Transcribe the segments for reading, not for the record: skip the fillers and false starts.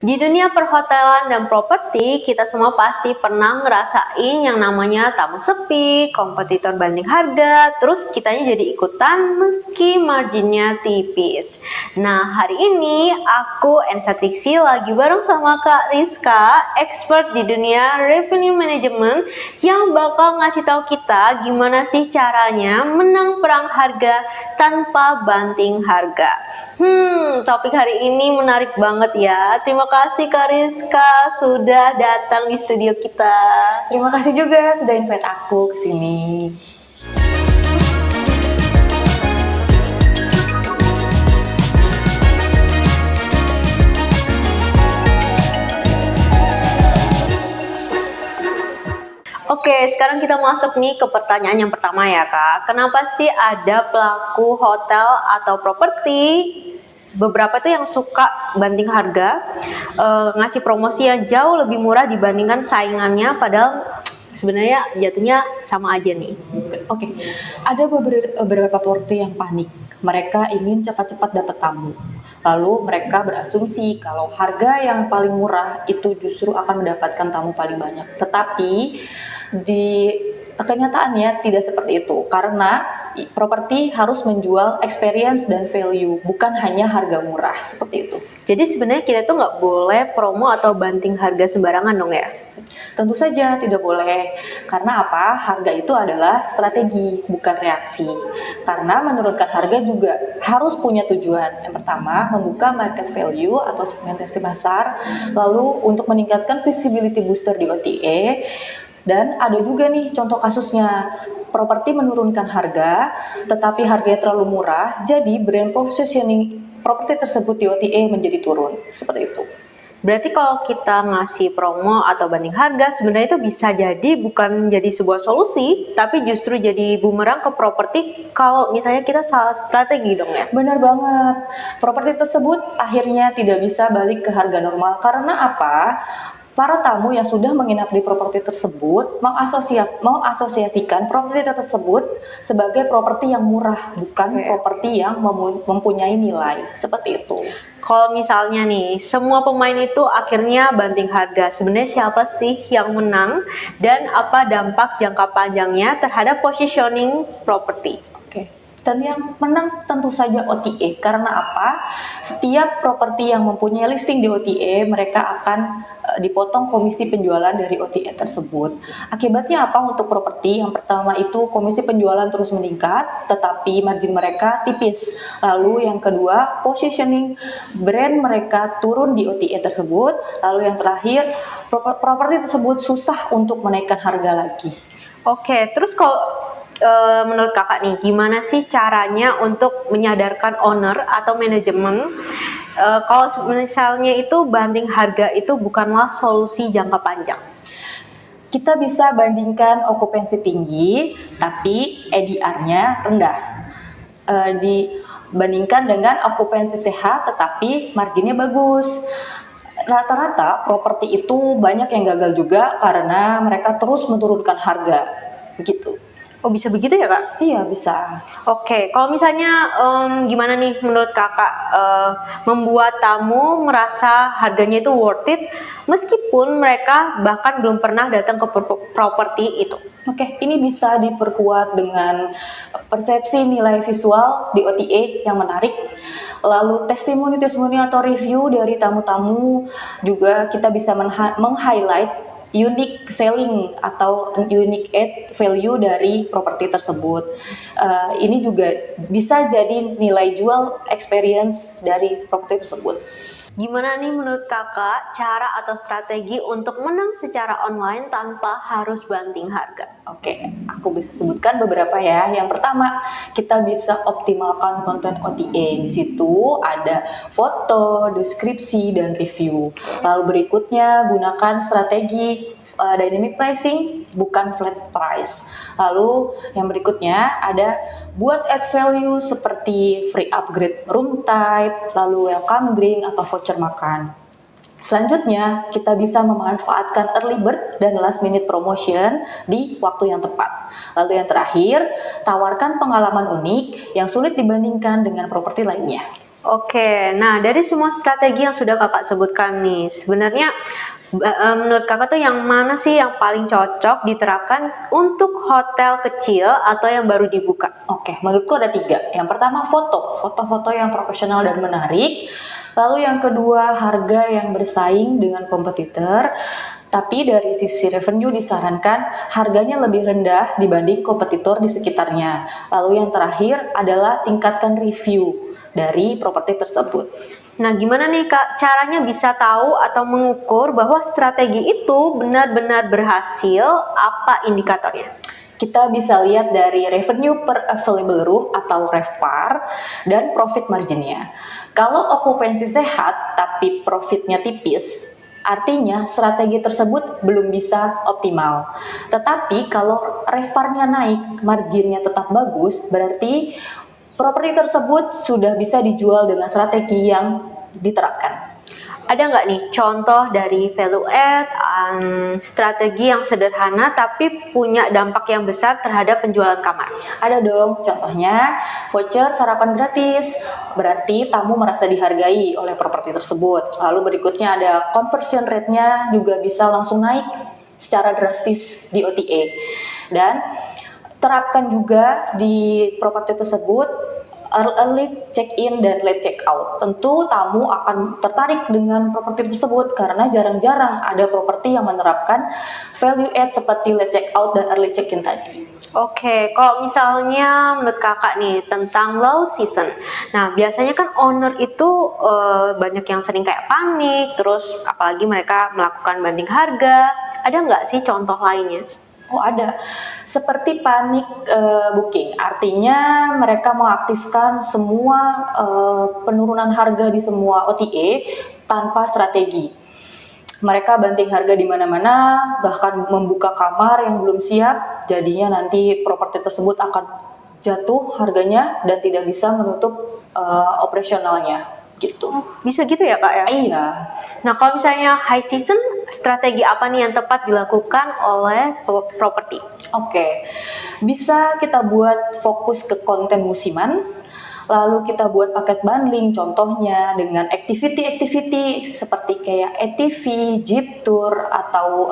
Di dunia perhotelan dan properti, kita semua pasti pernah ngerasain yang namanya tamu sepi, kompetitor banding harga, terus kitanya jadi ikutan meski marginnya tipis. Nah, hari ini aku Ensa Triksi lagi bareng sama Kak Rizka, expert di dunia revenue management yang bakal ngasih tahu kita gimana sih caranya menang perang harga tanpa banting harga. Topik hari ini menarik banget ya. Terima kasih Kak Rizka sudah datang di studio kita. Terima kasih juga sudah invite aku ke sini. Oke, sekarang kita masuk nih ke pertanyaan yang pertama ya Kak. Kenapa sih ada pelaku hotel atau properti beberapa tuh yang suka banting harga, ngasih promosi yang jauh lebih murah dibandingkan saingannya, padahal sebenarnya jatuhnya sama aja nih. Oke, ada beberapa properti yang panik. Mereka ingin cepat-cepat dapat tamu. Lalu mereka berasumsi kalau harga yang paling murah itu justru akan mendapatkan tamu paling banyak. Tetapi di kenyataannya tidak seperti itu, karena properti harus menjual experience dan value, bukan hanya harga murah, seperti itu. Jadi sebenarnya kita tuh nggak boleh promo atau banting harga sembarangan dong ya? Tentu saja tidak boleh, karena apa? Harga itu adalah strategi, bukan reaksi. Karena menurunkan harga juga harus punya tujuan. Yang pertama, membuka market value atau segmentasi pasar, lalu untuk meningkatkan visibility booster di OTA, dan ada juga nih contoh kasusnya, properti menurunkan harga, tetapi harganya terlalu murah, jadi brand positioning properti tersebut di OTA menjadi turun, seperti itu. Berarti kalau kita ngasih promo atau banding harga, sebenarnya itu bisa jadi bukan jadi sebuah solusi, tapi justru jadi bumerang ke properti kalau misalnya kita salah strategi dong ya? Benar banget, properti tersebut akhirnya tidak bisa balik ke harga normal, karena apa? Para tamu yang sudah menginap di properti tersebut mengasosiasikan properti tersebut sebagai properti yang murah, bukan properti yang mempunyai nilai, seperti itu. Kalau misalnya nih, semua pemain itu akhirnya banting harga, sebenarnya siapa sih yang menang dan apa dampak jangka panjangnya terhadap positioning properti? Oke. Dan yang menang tentu saja OTA, karena apa? Setiap properti yang mempunyai listing di OTA, mereka akan dipotong komisi penjualan dari OTA tersebut. Akibatnya apa untuk properti? Yang pertama itu komisi penjualan terus meningkat, tetapi margin mereka tipis. Lalu yang kedua, positioning brand mereka turun di OTA tersebut. Lalu yang terakhir, properti tersebut susah untuk menaikkan harga lagi. Oke, terus kalau menurut kakak nih, gimana sih caranya untuk menyadarkan owner atau manajemen kalau misalnya itu banding harga itu bukanlah solusi jangka panjang? Kita bisa bandingkan okupansi tinggi, tapi ADR-nya rendah. Dibandingkan dengan okupansi sehat, tetapi marginnya bagus. Rata-rata properti itu banyak yang gagal juga karena mereka terus menurunkan harga, begitu. Oh, bisa begitu ya Kak? Iya, bisa. Oke, kalau misalnya gimana nih menurut kakak membuat tamu merasa harganya itu worth it meskipun mereka bahkan belum pernah datang ke properti itu? Oke, ini bisa diperkuat dengan persepsi nilai visual di OTA yang menarik. Lalu testimoni atau review dari tamu-tamu juga kita bisa meng-highlight unique selling atau unique add value dari properti tersebut. Ini juga bisa jadi nilai jual experience dari properti tersebut. Gimana nih menurut kakak cara atau strategi untuk menang secara online tanpa harus banting harga? Oke, aku bisa sebutkan beberapa ya. Yang pertama, kita bisa optimalkan konten OTA. Di situ ada foto, deskripsi, dan review. Lalu berikutnya, gunakan strategi dynamic pricing, bukan flat price. Lalu yang berikutnya ada buat add value seperti free upgrade room type, lalu welcome drink atau voucher makan. Selanjutnya, kita bisa memanfaatkan early bird dan last minute promotion di waktu yang tepat. Lalu yang terakhir, tawarkan pengalaman unik yang sulit dibandingkan dengan properti lainnya. Oke, nah dari semua strategi yang sudah kakak sebutkan nih, sebenarnya menurut kakak tuh yang mana sih yang paling cocok diterapkan untuk hotel kecil atau yang baru dibuka? Oke, menurutku ada 3. Yang pertama foto-foto yang profesional dan menarik. Lalu yang kedua harga yang bersaing dengan kompetitor. Tapi dari sisi revenue disarankan harganya lebih rendah dibanding kompetitor di sekitarnya. Lalu yang terakhir adalah tingkatkan review dari properti tersebut. Nah, gimana nih Kak caranya bisa tahu atau mengukur bahwa strategi itu benar-benar berhasil? Apa indikatornya? Kita bisa lihat dari revenue per available room atau RevPAR dan profit marginnya. Kalau okupansi sehat tapi profitnya tipis, artinya strategi tersebut belum bisa optimal. Tetapi kalau RevPAR-nya naik, marginnya tetap bagus, berarti properti tersebut sudah bisa dijual dengan strategi yang diterapkan. Ada nggak nih contoh dari value add strategi yang sederhana tapi punya dampak yang besar terhadap penjualan kamar? Ada dong, contohnya voucher sarapan gratis, berarti tamu merasa dihargai oleh properti tersebut. Lalu berikutnya ada conversion rate-nya juga bisa langsung naik secara drastis di OTA. Dan terapkan juga di properti tersebut early check-in dan late check-out. Tentu tamu akan tertarik dengan properti tersebut karena jarang-jarang ada properti yang menerapkan value add seperti late check-out dan early check-in tadi. Oke, kalau misalnya menurut kakak nih tentang low season, nah biasanya kan owner itu banyak yang sering kayak panik, terus apalagi mereka melakukan banding harga. Ada nggak sih contoh lainnya? Oh ada, seperti panik booking, artinya mereka mengaktifkan semua penurunan harga di semua OTA tanpa strategi. Mereka banting harga di mana-mana, bahkan membuka kamar yang belum siap, jadinya nanti properti tersebut akan jatuh harganya dan tidak bisa menutup operasionalnya gitu. Bisa gitu ya kak ya? Iya. Nah kalau misalnya high season, strategi apa nih yang tepat dilakukan oleh properti? Oke, bisa kita buat fokus ke konten musiman, lalu kita buat paket bundling, contohnya dengan activity-activity seperti kayak ATV, jeep tour, atau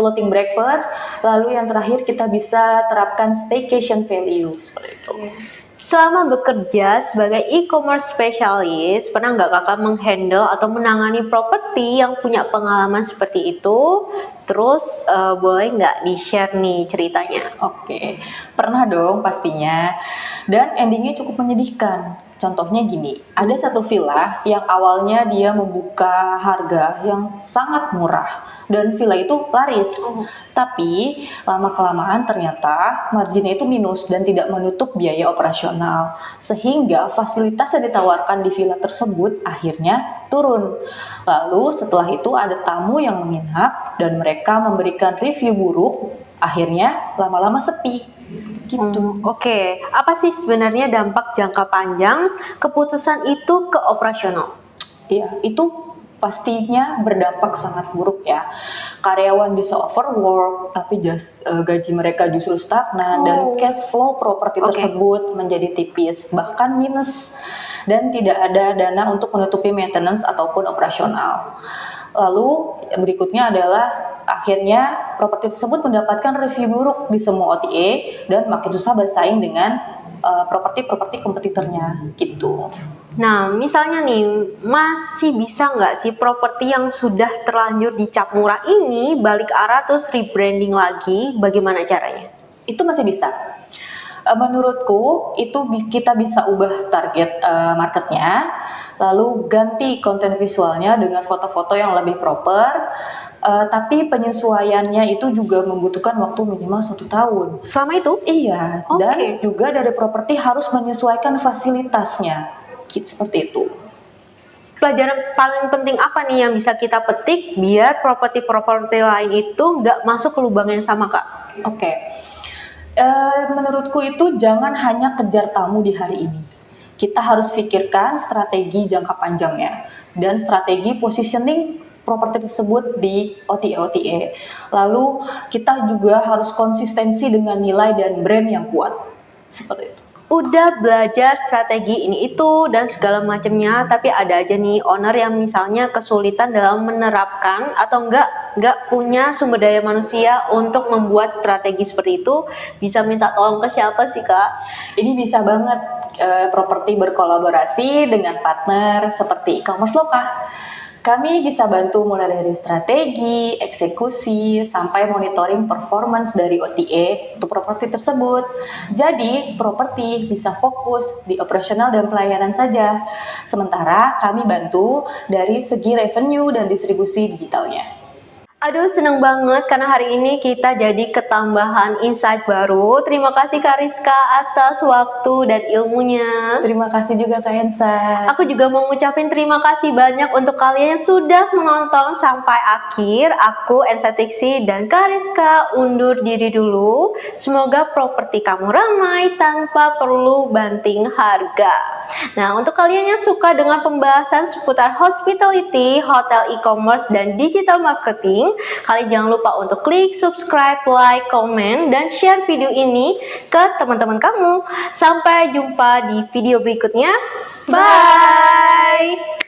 floating breakfast. Lalu yang terakhir kita bisa terapkan staycation value, seperti itu. Selama bekerja sebagai e-commerce specialist, pernah nggak kakak menghandle atau menangani properti yang punya pengalaman seperti itu? Terus boleh nggak di-share nih ceritanya? Oke, pernah dong pastinya. Dan endingnya cukup menyedihkan. Contohnya gini, ada satu villa yang awalnya dia membuka harga yang sangat murah dan villa itu laris. Tapi lama-kelamaan ternyata marginnya itu minus dan tidak menutup biaya operasional. Sehingga fasilitas yang ditawarkan di villa tersebut akhirnya turun. Lalu setelah itu ada tamu yang menginap dan mereka memberikan review buruk, akhirnya lama-lama sepi. Gitu. Oke, apa sih sebenarnya dampak jangka panjang keputusan itu ke operasional? Iya, itu pastinya berdampak sangat buruk ya. Karyawan bisa overwork, tapi gaji mereka justru stagnan dan cash flow properti tersebut menjadi tipis, bahkan minus, dan tidak ada dana untuk menutupi maintenance ataupun operasional. Lalu berikutnya adalah akhirnya properti tersebut mendapatkan review buruk di semua OTA dan makin susah bersaing dengan properti-properti kompetitornya gitu. Nah, misalnya nih, masih bisa nggak sih properti yang sudah terlanjur dicap murah ini balik arah terus rebranding lagi? Bagaimana caranya? Itu masih bisa. Menurutku itu kita bisa ubah target marketnya, lalu ganti konten visualnya dengan foto-foto yang lebih proper. Tapi penyesuaiannya itu juga membutuhkan waktu minimal 1 tahun. Selama itu? Iya, dan juga dari properti harus menyesuaikan fasilitasnya, seperti itu. Pelajaran paling penting apa nih yang bisa kita petik biar properti-properti lain itu nggak masuk ke lubang yang sama kak? Oke. Menurutku itu jangan hanya kejar tamu di hari ini. Kita harus pikirkan strategi jangka panjangnya dan strategi positioning properti tersebut di OTA. Lalu kita juga harus konsistensi dengan nilai dan brand yang kuat. Seperti itu. udah belajar strategi ini itu dan segala macamnya, tapi ada aja nih owner yang misalnya kesulitan dalam menerapkan atau nggak punya sumber daya manusia untuk membuat strategi seperti itu, bisa minta tolong ke siapa sih Kak? Ini bisa banget properti berkolaborasi dengan partner seperti e-commerce lokal. Kami bisa bantu mulai dari strategi, eksekusi, sampai monitoring performance dari OTA untuk properti tersebut. Jadi, properti bisa fokus di operasional dan pelayanan saja. Sementara kami bantu dari segi revenue dan distribusi digitalnya. Aduh, seneng banget karena hari ini kita jadi ketambahan insight baru. Terima kasih Kak Rizka atas waktu dan ilmunya. Terima kasih juga Kak Hensa. Aku juga mau ngucapin terima kasih banyak untuk kalian yang sudah menonton sampai akhir. Aku Ensa Tiksi dan Kak Rizka undur diri dulu. Semoga properti kamu ramai tanpa perlu banting harga. Nah, untuk kalian yang suka dengan pembahasan seputar hospitality, hotel e-commerce, dan digital marketing, kalian jangan lupa untuk klik subscribe, like, komen, dan share video ini ke teman-teman kamu. Sampai jumpa di video berikutnya. Bye!